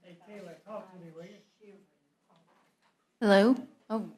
Hey, Taylor, talk to me, will you? Hello? Oh.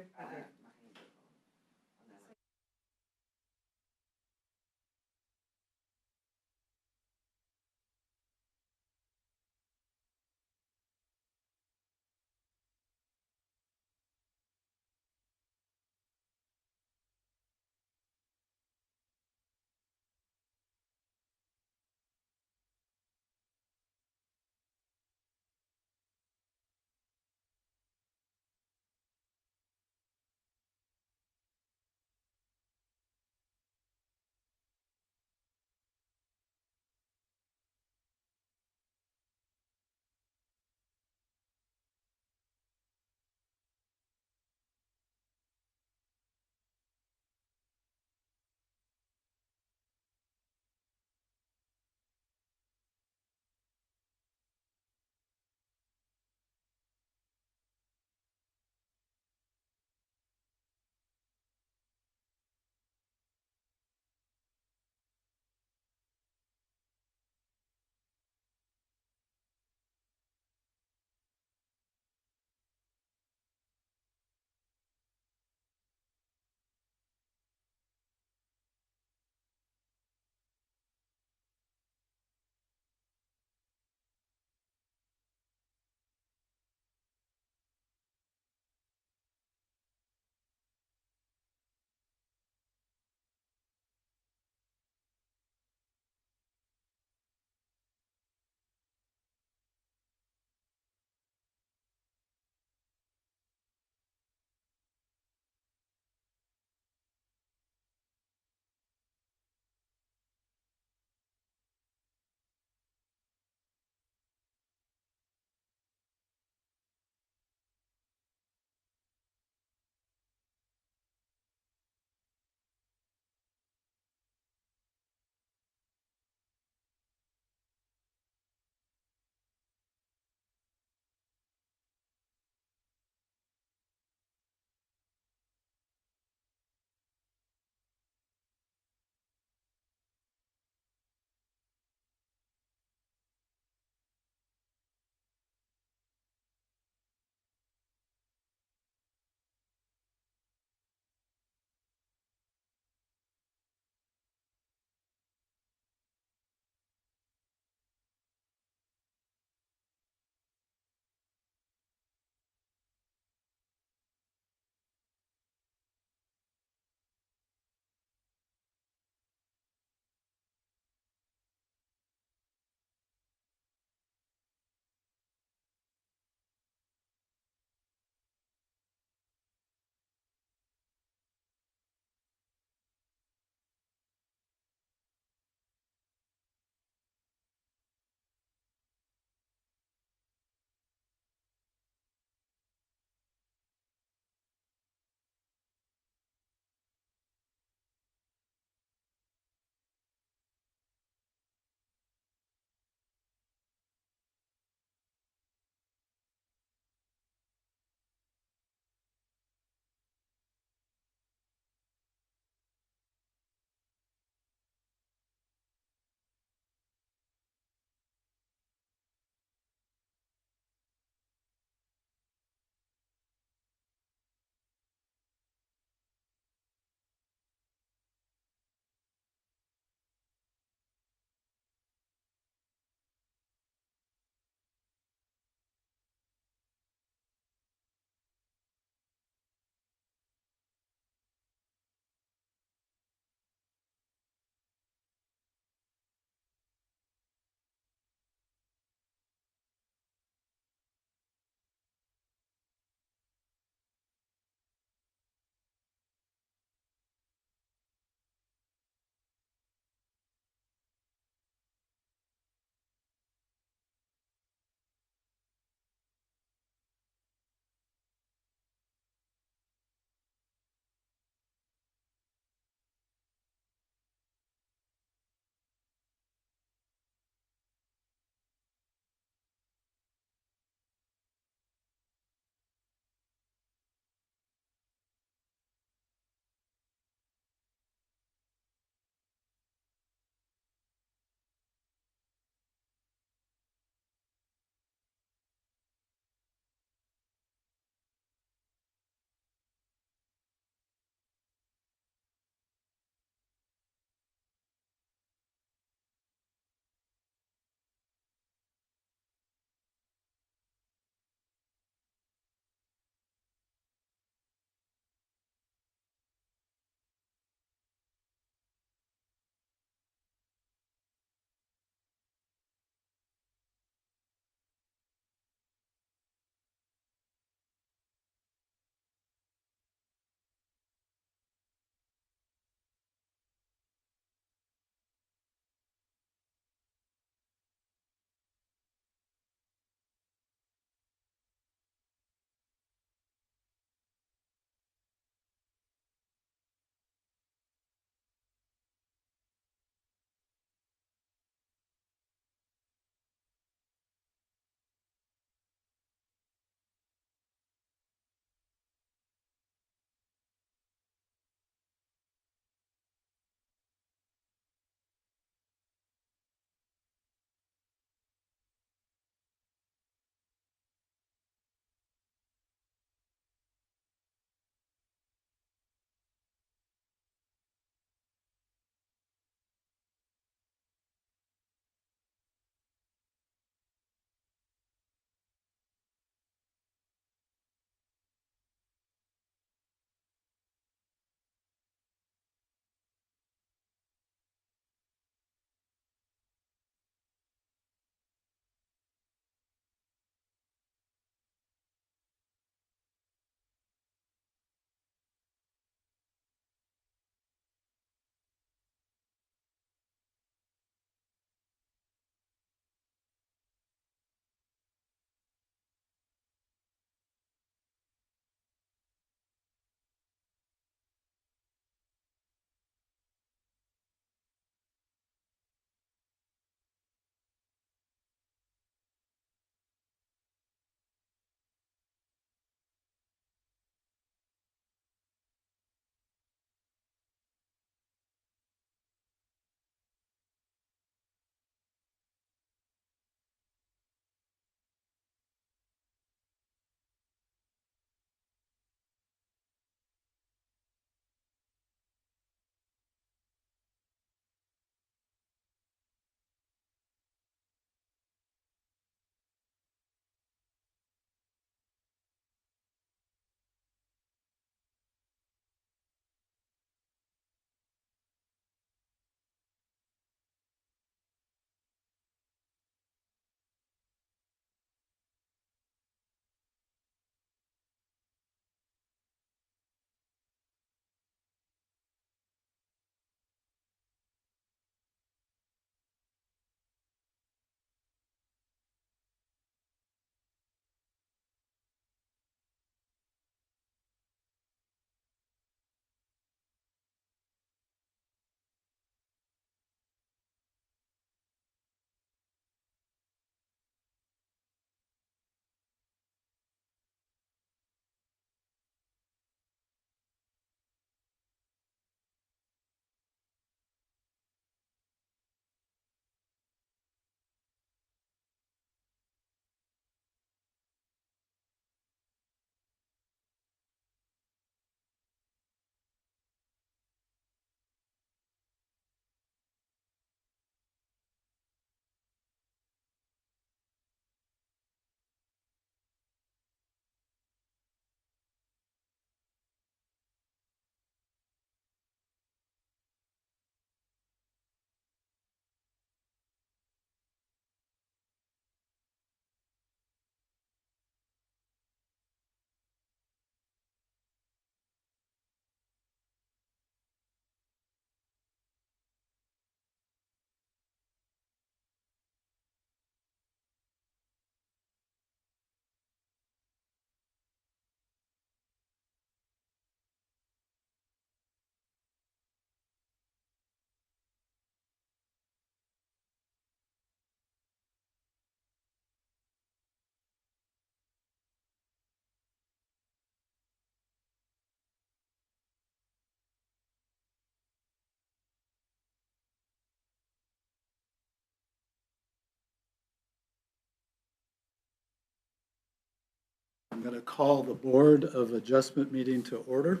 going to call the Board of Adjustment meeting to order.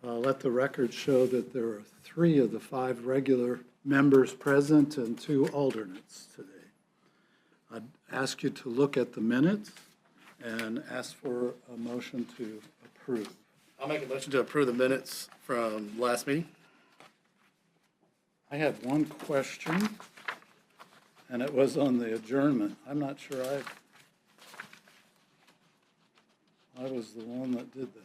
Let the record show that there are 3 of the 5 regular members present and 2 alternates today. I'd ask you to look at the minutes and ask for a motion to approve. I'll make a motion to approve the minutes from last meeting. I had one question, and it was on the adjournment. I'm not sure I was the one that did that.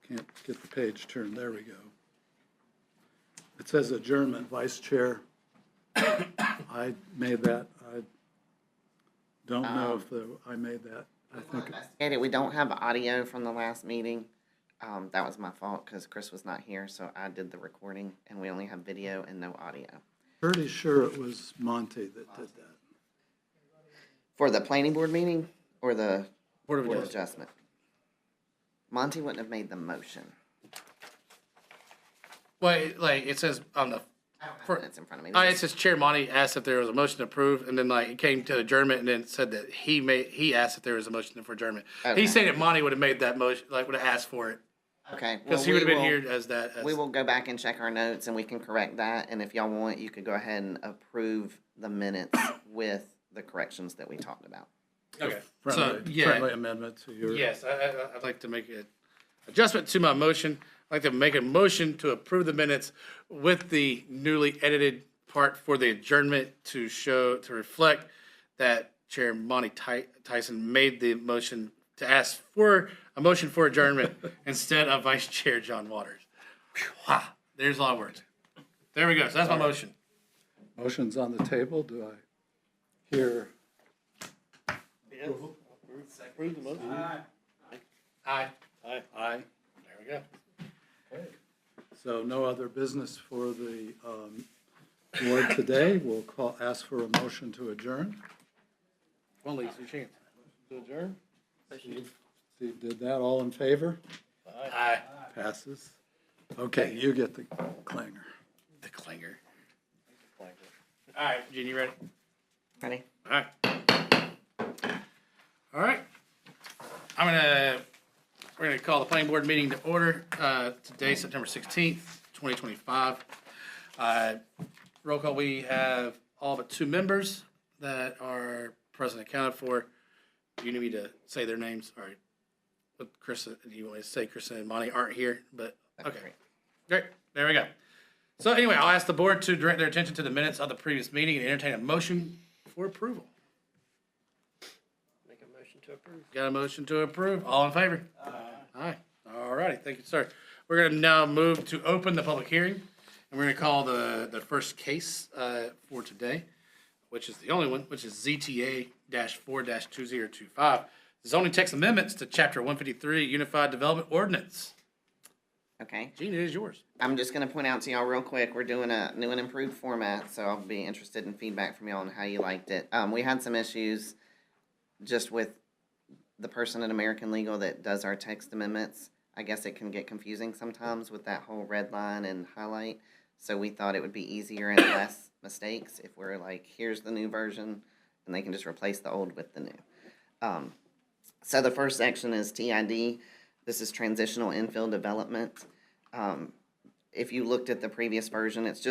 Can't get the page turned. There we go. It says adjournment, Vice Chair. I made that. I don't know if I made that. I think. We don't have audio from the last meeting. That was my fault because Chris was not here, so I did the recording, and we only have video and no audio. Pretty sure it was Monty that did that. For the planning board meeting or the Board of board Adjustment. adjustment? Monty wouldn't have made the motion. Well, it says on the, It's in front of me. it says Chair Monty asked if there was a motion to approve, and then it came to adjournment, and then it said that he asked if there was a motion for adjournment. Okay. He's saying that Monty would have made that motion, would have asked for it, Okay. because he would have been here as that. We will go back and check our notes, and we can correct that, and if y'all want, you could go ahead and approve the minutes with the corrections that we talked about. Okay. Friendly amendment to your. Yes, I'd like to make an adjustment to my motion. I'd like to make a motion to approve the minutes with the newly edited part for the adjournment to reflect that Chair Monty Tyson made the motion to ask for a motion for adjournment instead of Vice Chair John Waters. Wow, there's a lot of words. There we go. So that's my motion. Motion's on the table. Do I hear? Approve the motion. Aye. Aye. Aye. There we go. So no other business for the board today. We'll ask for a motion to adjourn. One leaves your chance. To adjourn? Steve did that. All in favor? Aye. Passes. Okay, you get the clanger. The clanger. All right, Gene, you ready? Ready? All right. All right. We're gonna call the planning board meeting to order, today, September 16th, 2025. Roll call, we have all but 2 members that are present and accounted for. Do you need me to say their names? All right. But Chris, do you want me to say Chris and Monty aren't here, but, okay. Great, there we go. So anyway, I'll ask the board to direct their attention to the minutes of the previous meeting and entertain a motion for approval. Make a motion to approve. Got a motion to approve. All in favor? Aye. All righty. Thank you, sir. We're going to now move to open the public hearing, and we're going to call the first case for today, which is the only one, which is ZTA-4-2025. Zoning text amendments to Chapter 153 Unified Development Ordinance. Okay. Gene, it is yours. I'm just gonna point out to y'all real quick, we're doing a new and improved format, so I'll be interested in feedback from y'all on how you liked it. We had some issues just with the person at American Legal that does our text amendments. I guess it can get confusing sometimes with that whole red line and highlight. So we thought it would be easier and less mistakes if we're like, here's the new version, and they can just replace the old with the new. So the first section is TID. This is transitional infill development. If you looked at the previous version, it's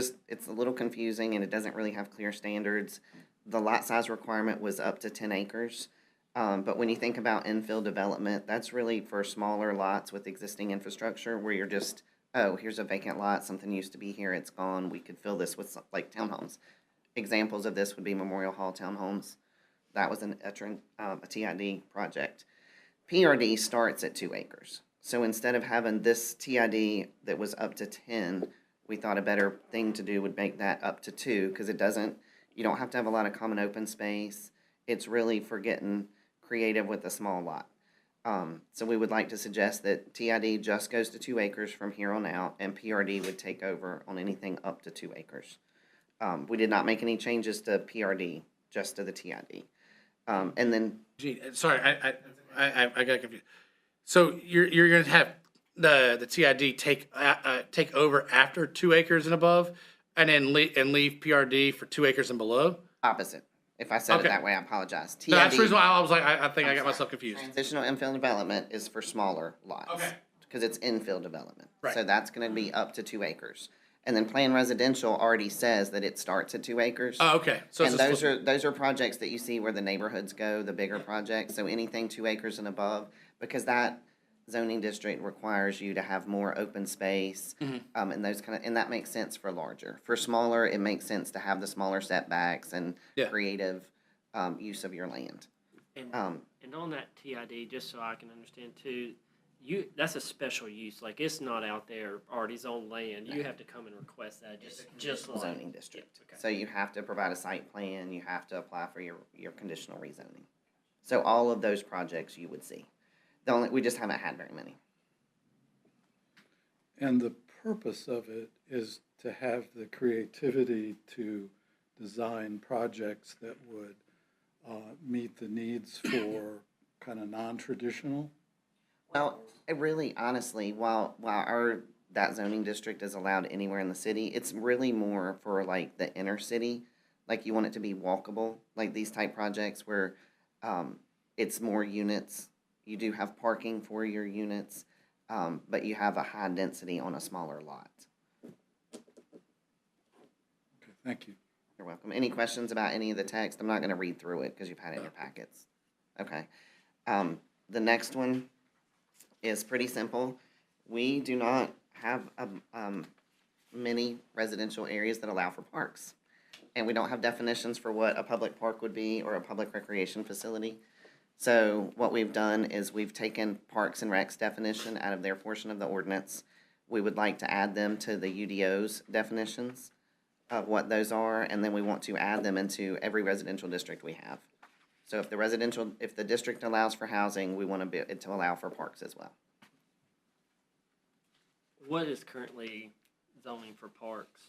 a little confusing and it doesn't really have clear standards. The lot size requirement was up to 10 acres. But when you think about infill development, that's really for smaller lots with existing infrastructure where you're just, oh, here's a vacant lot, something used to be here, it's gone, we could fill this with like townhomes. Examples of this would be Memorial Hall townhomes. That was a TID project. PRD starts at 2 acres. So instead of having this TID that was up to 10, we thought a better thing to do would make that up to 2 because you don't have to have a lot of common open space. It's really for getting creative with a small lot. So we would like to suggest that TID just goes to 2 acres from here on out, and PRD would take over on anything up to 2 acres. We did not make any changes to PRD, just to the TID. And then, Gene, sorry, I got confused. So you're going to have the TID take over after 2 acres and above, and then leave PRD for 2 acres and below? opposite. If I said it Okay. that way, I apologize. No, that's the TID, reason why I was like, I think I I'm got sorry. myself confused. transitional infill development is for smaller lots. Okay. Because it's infill development. Right. So that's gonna be up to 2 acres. And then planned residential already says that it starts at 2 acres. Oh, okay. So it's And just those are projects that you see where the neighborhoods go, the bigger projects, so anything 2 acres and above, because that zoning district requires you to have more open space, Mm-hmm. and those and that makes sense for larger. For smaller, it makes sense to have the smaller setbacks and Yeah. creative, use of your land. And, Um, and on that TID, just so I can understand too, that's a special use, like it's not out there already zoned land, you have to come and request that, just like. Zoning district. Okay. So you have to provide a site plan, you have to apply for your conditional rezoning. So all of those projects you would see. We just haven't had very many. And the purpose of it is to have the creativity to design projects that would meet the needs for kind of non-traditional. Well, it really, honestly, while that zoning district is allowed anywhere in the city, it's really more for like the inner city. Like you want it to be walkable, like these type projects where it's more units. You do have parking for your units, but you have a high density on a smaller lot. Okay, thank you. You're welcome. Any questions about any of the text? I'm not going to read through it because you've had it in your packets. Okay. The next one is pretty simple. We do not have many residential areas that allow for parks. And we don't have definitions for what a public park would be or a public recreation facility. So what we've done is we've taken Parks and Recs definition out of their portion of the ordinance. We would like to add them to the UDO's definitions of what those are, and then we want to add them into every residential district we have. So if the district allows for housing, we want it to allow for parks as well. What is currently zoning for parks?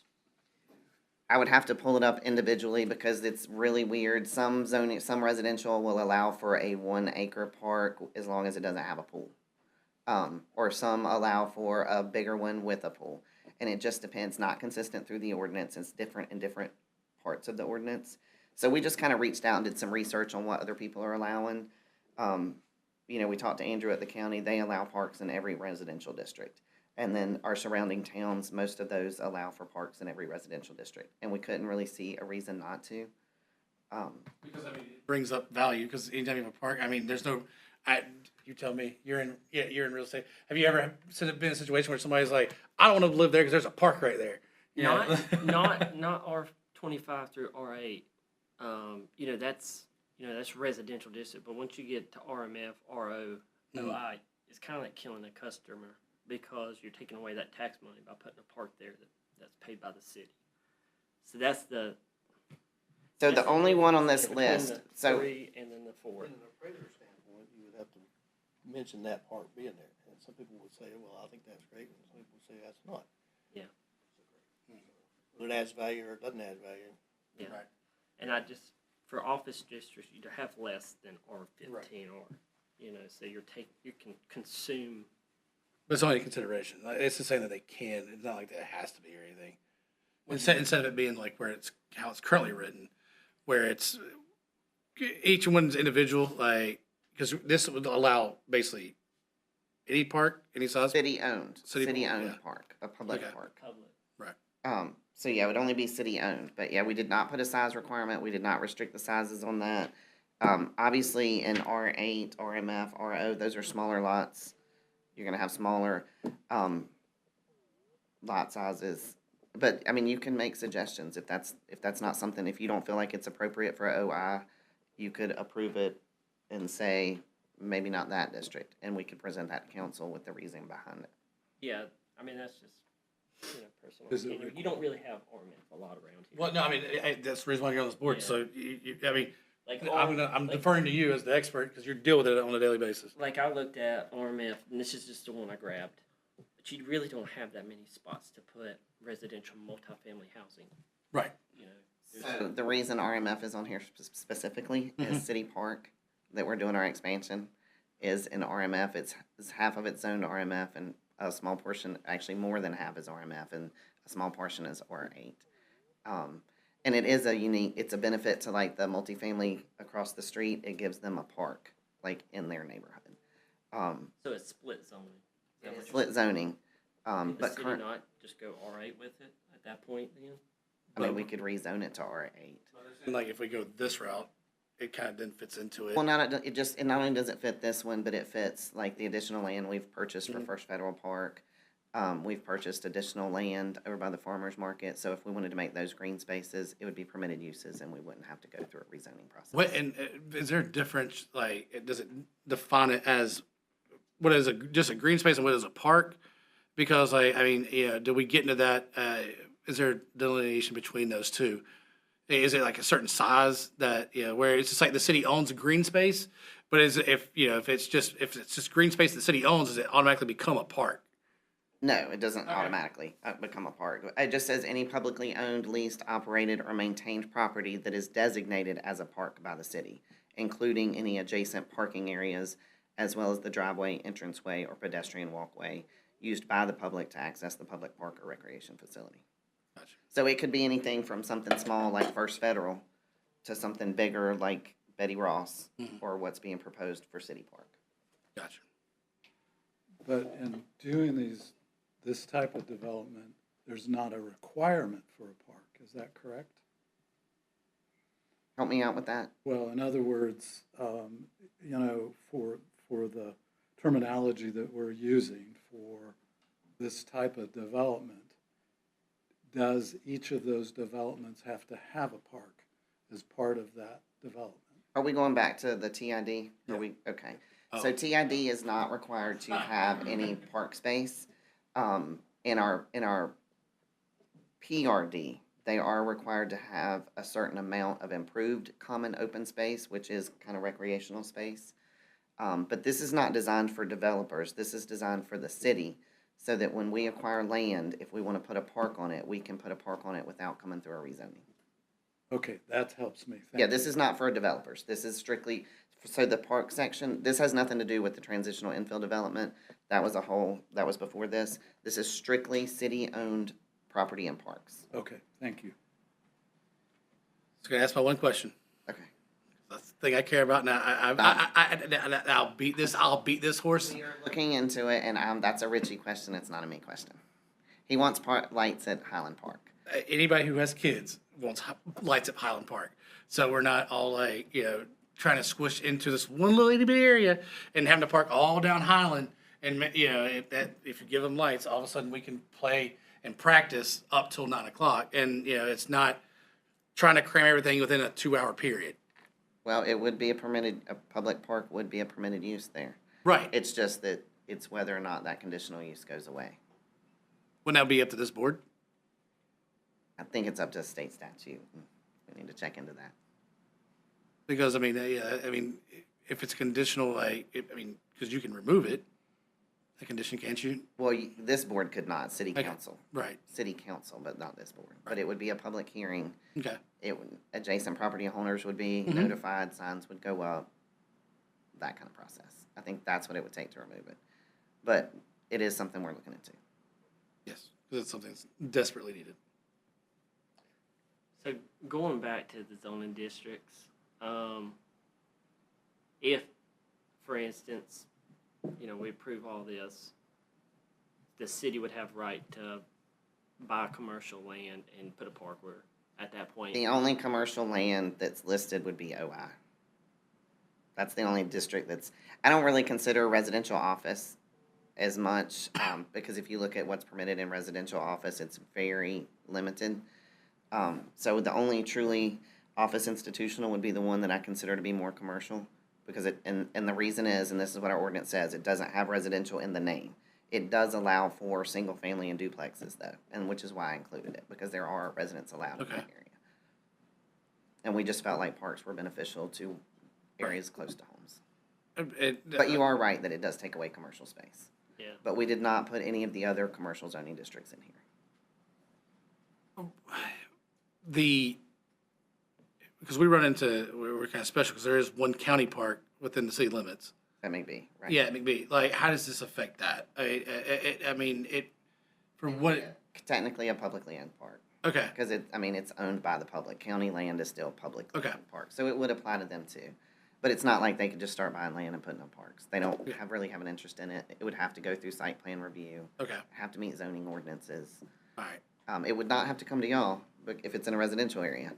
I would have to pull it up individually because it's really weird. Some residential will allow for a 1 acre park as long as it doesn't have a pool. Or some allow for a bigger one with a pool. And it just depends, not consistent through the ordinance. It's different in different parts of the ordinance. So we just kind of reached out and did some research on what other people are allowing. We talked to Andrew at the county. They allow parks in every residential district. And then our surrounding towns, most of those allow for parks in every residential district. And we couldn't really see a reason not to. Because it brings up value. Because anytime you have a park, there's no. You tell me. You're in real estate. Have you ever been in a situation where somebody's like, I don't want to live there because there's a park right there? Not R25 through R8. That's residential district. But once you get to RMF, RO, OI, it's kind of like killing a customer because you're taking away that tax money by putting a park there that's paid by the city. So that's the. So the only one on this list. The So 3 and then the 4. From an appraiser standpoint, you would have to mention that part being there. And some people would say, well, I think that's great, and some people would say that's not. Yeah. Whether it adds value or it doesn't add value. Yeah. Right. And for office districts, you have less than R15 or, so you can consume. But it's only a consideration. It's just saying that they can. It's not like that it has to be or anything. Instead of it being like how it's currently written, where it's each one's individual, like, because this would allow basically any park, any size. city-owned Yeah. park, a public Okay. park. Public. So yeah, it would only be city-owned, but yeah, we did not put a size requirement, we did not restrict the sizes on that. Obviously, in R8, RMF, RO, those are smaller lots. You're gonna have smaller, lot sizes. But, you can make suggestions if that's not something, if you don't feel like it's appropriate for OI, you could approve it and say, maybe not that district, and we could present that to council with the reasoning behind it. Yeah, that's just, personal Is it opinion. You don't really have RMF a lot around here. Well, no, that's the reason why you're on this board. Yeah. So Like I'm deferring to you as the expert because you deal with it on a daily basis. Like I looked at RMF, and this is just the one I grabbed. But you really don't have that many spots to put residential multifamily housing. Right. So the reason RMF is on here specifically is City Park, that we're doing our expansion, is in RMF. It's half of it's zoned RMF, and a small portion, actually more than half is RMF, and a small portion is R8. And it is it's a benefit to like the multifamily across the street. It gives them a park, like in their neighborhood. So it's split zoning. Is that what you're Split zoning, saying? Could the but city current, not just go R8 with it at that point then? I mean, we could rezone it to R8. And like if we go this route, it kind of then fits into it. Well, it not only does it fit this one, but it fits like the additional land we've purchased for First Federal Park. We've purchased additional land over by the farmer's market, so if we wanted to make those green spaces, it would be permitted uses and we wouldn't have to go through a rezoning process. What, and is there a difference, like, does it define it as, what is just a green space and what is a park? Because I mean, yeah, do we get into that, is there a delineation between those two? Is it like a certain size that, where it's just like the city owns a green space, but is it, if it's just green space the city owns, does it automatically become a park? No, it doesn't automatically become a park. It just says any publicly owned, leased, operated, or maintained property that is designated as a park by the city, including any adjacent parking areas, as well as the driveway, entranceway, or pedestrian walkway used by the public to access the public park or recreation facility. Gotcha. So it could be anything from something small like First Federal to something bigger like Betty Ross or what's being proposed for City Park. Gotcha. But in doing this type of development, there's not a requirement for a park, is that correct? Help me out with that. Well, in other words, for the terminology that we're using for this type of development, does each of those developments have to have a park as part of that development? Are we going back to the TID? Yeah. Okay. So TID is not required to have any park space. In our PRD, they are required to have a certain amount of improved common open space, which is kind of recreational space. But this is not designed for developers. This is designed for the city, so that when we acquire land, if we want to put a park on it, we can put a park on it without coming through a rezoning. Okay, that helps me. Thank Yeah, you. this is not for developers. This is strictly, so the park section, this has nothing to do with the transitional infill development. That was before this. This is strictly city-owned property and parks. Okay, thank you. So can I ask my one question? Okay. That's the thing I care about now. I'll beat this horse. We are looking into it, and that's a Richie question. It's not a me question. He wants lights at Highland Park. Anybody who has kids wants lights at Highland Park. So we're not all like, trying to squish into this one little itty bitty area and having to park all down Highland. And, if you give them lights, all of a sudden we can play and practice up till 9 o'clock. And, it's not trying to cram everything within a 2-hour period. Well, it would be a public park would be a permitted use there. Right. It's just that it's whether or not that conditional use goes away. Wouldn't that be up to this board? I think it's up to state statute. We need to check into that. Because, if it's conditional, because you can remove it, a condition, can't you? Well, this board could not, city Okay. council. Right. City council, but not this board. But it would be a public hearing. Okay. Adjacent property owners would be Mhm. notified, signs would go up, that kind of process. I think that's what it would take to remove it. But it is something we're looking into. Yes, because it's something that's desperately needed. So going back to the zoning districts, if, for instance, we approve all this, the city would have right to buy commercial land and put a park where, at that point. The only commercial land that's listed would be OI. That's the only district I don't really consider residential office as much, because if you look at what's permitted in residential office, it's very limited. So the only truly office institutional would be the one that I consider to be more commercial, because and the reason is, and this is what our ordinance says, it doesn't have residential in the name. It does allow for single family and duplexes though, and which is why I included it, because there are residents allowed in that area. And we just felt like parks were beneficial to areas close to homes. But you are right that it does take away commercial space. Yeah. But we did not put any of the other commercial zoning districts in here. Because we're kind of special because there is one county park within the city limits. That may be, right? Yeah, it may be. Like, how does this affect that? For what? Technically a publicly owned park. Okay, Because it's owned by the public. County land is still public Okay. park, so it would apply to them too. But it's not like they could just start buying land and putting up parks. They don't really have an interest in it. It would have to go through site plan review, okay, have to meet zoning ordinances. all right. It would not have to come to y'all, but if it's in a residential area.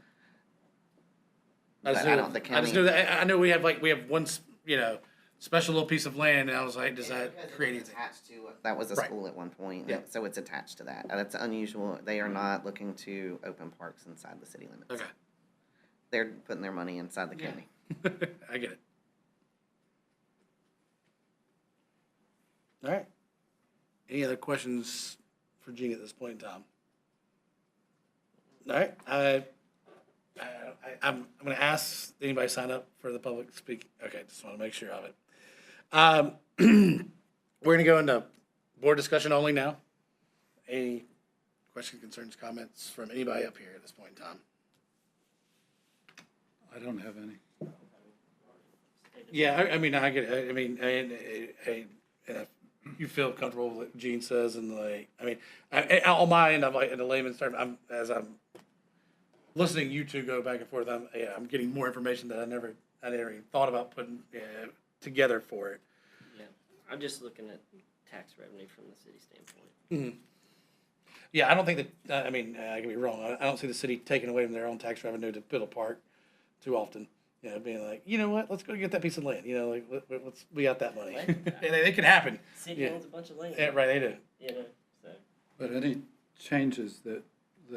I just But knew, don't- the I just county- knew that, I know we have one, special little piece of land, and I was like, does that create anything? Attached to that was a Right. school at one point, Yeah. so it's attached to that. That's unusual. They are not looking to open parks inside the city limits. Okay, They're putting their money inside the county. I get it. All right. Any other questions for Gene at this point in time? All right, I'm gonna ask, anybody sign up for the public speak? Okay, just wanna make sure of it. We're gonna go into board discussion only now. Any questions, concerns, comments from anybody up here at this point in time? I don't have any. Yeah, I mean, I get it. I mean, and if you feel comfortable with what Gene says, and on my end, I'm like, in the layman's term, as I'm listening you two go back and forth, I'm getting more information that I never even thought about putting together for it. Yeah, I'm just looking at tax revenue from the city standpoint. Yeah, I don't think that, I can be wrong. I don't see the city taking away from their own tax revenue to build a park too often. Being like, you know what, let's go get that piece of land, let's, we got that money. And it can happen. City owns a bunch of land. Yeah, right, they do. So. But any changes that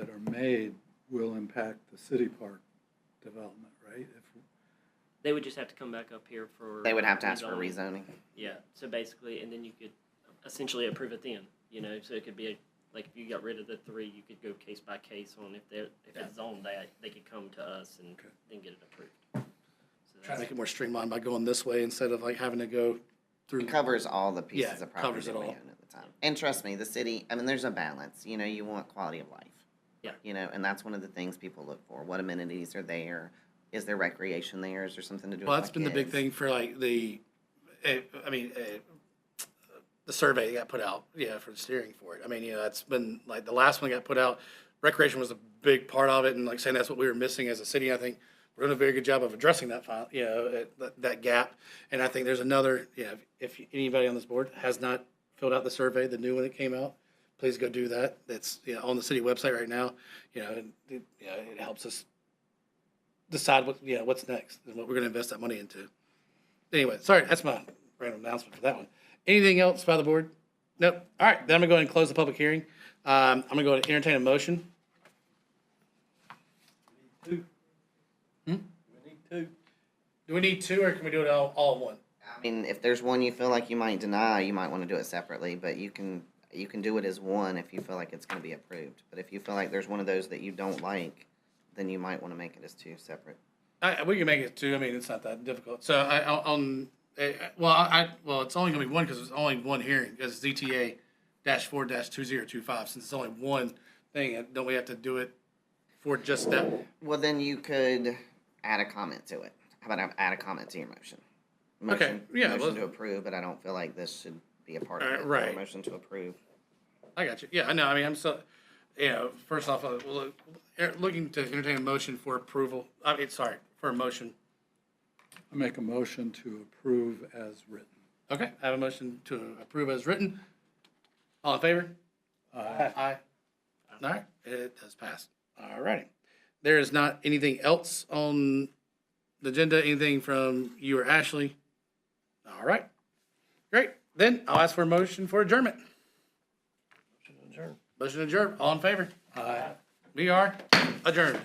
are made will impact the city park development, right? If They would just have to come back up here for. They would have to ask for rezoning. rezoning. Yeah, so basically, and then you could essentially approve it then, so it could be like if you got rid of the 3, you could go case by case on if it's zoned that, they could come to us and then get it approved. So Try to make it more streamlined by going this way instead of like having to go through. It covers all the Yeah, pieces of property covers it that we all. own at the time. And trust me, the city, there's a balance, you want quality of life. Yeah. And that's one of the things people look for. What amenities are there? Is there recreation there? Is there something to do Well, with that's my been the big kids? thing for like the survey that got put out, for the steering for it. That's been like the last one that got put out. Recreation was a big part of it, and like saying that's what we were missing as a city. I think we're doing a very good job of addressing that that gap. And I think there's another, if anybody on this board has not filled out the survey, the new one that came out, please go do that. That's on the city website right now. It helps us decide what's next and what we're going to invest that money into. Anyway, sorry, that's my random announcement for that one. Anything else by the board? Nope. All right, then I'm gonna go ahead and close the public hearing. I'm gonna go ahead and entertain a motion. We need 2. Do we need 2 or can we do it all in one? If there's one you feel like you might deny, you might want to do it separately, but you can do it as one if you feel like it's going to be approved. But if you feel like there's one of those that you don't like, then you might want to make it as 2 separate. We can make it 2. It's not that difficult. So it's only gonna be 1 because it's only 1 hearing because it's ZTA-4-2025. Since it's only 1 thing, don't we have to do it for just that? Well, then you could add a comment to it. How about I add a comment to your motion? Okay, yeah, Motion to approve, but I don't feel like this should be a part of it. Right. Motion to approve. I got you. Yeah, I know. I'm so, first off, looking to entertain a motion for approval. For a motion. I make a motion to approve as written. Okay, I have a motion to approve as written. All in favor? Aye. All right, it does pass. All righty. There is not anything else on the agenda, anything from you or Ashley? All right, great. Then I'll ask for a motion for adjournment. Adjourn. Motion adjourned. All in favor? Aye. We are adjourned.